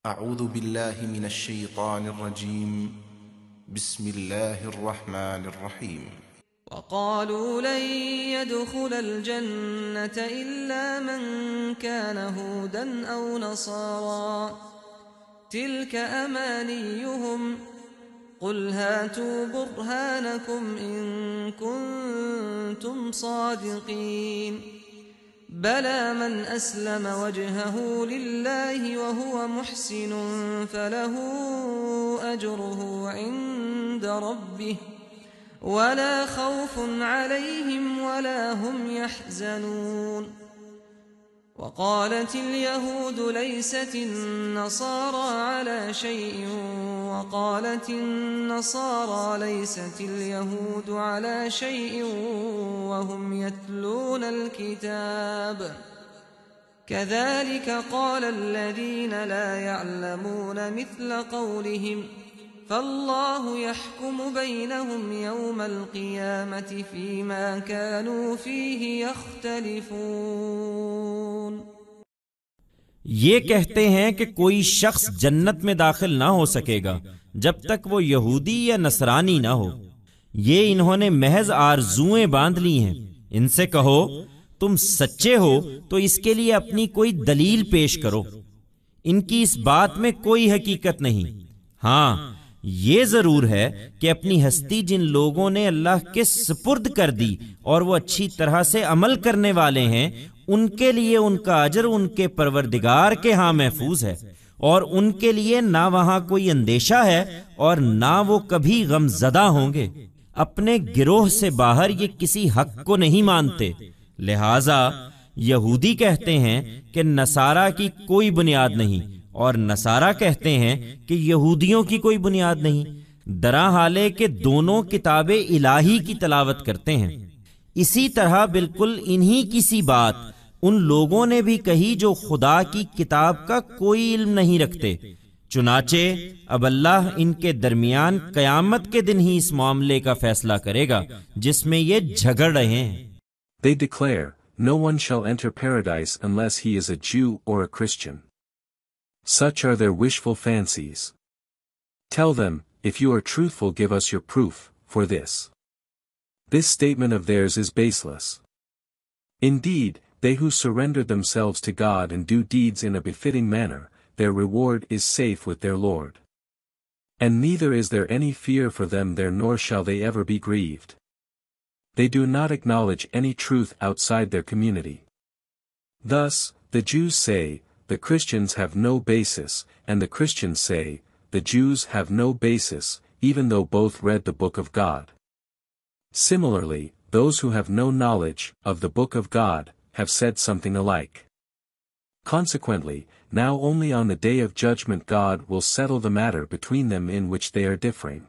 أعوذ بالله من الشيطان الرجيم. بسم الله الرحمن الرحيم. وقالوا لن يدخل الجنة إلا من كان هودا أو نصارى تلك أمانيهم قل هاتوا برهانكم إن كنتم صادقين بلى من أسلم وجهه لله وهو محسن فله أجره عند ربه ولا خوف عليهم ولا هم يحزنون وقالت اليهود ليست النصارى على شيء وقالت النصارى ليست اليهود على شيء وهم يتلون الكتاب كذلك قال الذين لا يعلمون مثل قولهم فالله يحكم بينهم يوم القيامة فيما كانوا فيه يختلفون. یہ کہتے ہیں کہ کوئی شخص جنت میں داخل نہ ہو سکے گا جب تک وہ یہودی یا نصرانی نہ ہو. یہ انہوں نے محض آرزوئیں باندھ لی ہیں. ان سے کہو تم سچے ہو تو اس کے لیے اپنی کوئی دلیل پیش کرو. ان کی اس بات میں کوئی حقیقت نہیں. ہاں یہ ضرور ہے کہ اپنی ہستی جن لوگوں نے اللہ کے سپرد کر دی اور وہ اچھی طرح سے عمل کرنے والے ہیں ان کے لیے ان کا اجر ان کے پروردگار کے ہاں محفوظ ہے اور ان کے لیے نہ وہاں کوئی اندیشہ ہے اور نہ وہ کبھی غم زدہ ہوں گے. اپنے گروہ سے باہر یہ کسی حق کو نہیں مانتے. لہذا یہودی کہتے ہیں کہ نصارہ کی کوئی بنیاد نہیں اور نصارہ کہتے ہیں کہ یہودیوں کی کوئی بنیاد نہیں، درا حالے کہ دونوں کتاب الہی کی تلاوت کرتے ہیں. اسی طرح بالکل انہی کی سی بات ان لوگوں نے بھی کہی جو خدا کی کتاب کا کوئی علم نہیں رکھتے. چنانچہ اب اللہ ان کے درمیان قیامت کے دن ہی اس معاملے کا فیصلہ کرے گا جس میں یہ جھگڑ رہے ہیں. They declare, no one shall enter paradise unless he is a Jew or a Christian. Such are their wishful fancies. Tell them, if you are truthful, give us your proof for this. This statement of theirs is baseless. Indeed, they who surrender themselves to God and do deeds in a befitting manner, their reward is safe with their Lord. And neither is there any fear for them there nor shall they ever be grieved. They do not acknowledge any truth outside their community. Thus, the Jews say, the Christians have no basis, and the Christians say, the Jews have no basis, even though both read the book of God. Similarly, those who have no knowledge of the book of God have said something alike. Consequently, now only on the day of judgment God will settle the matter between them in which they are differing.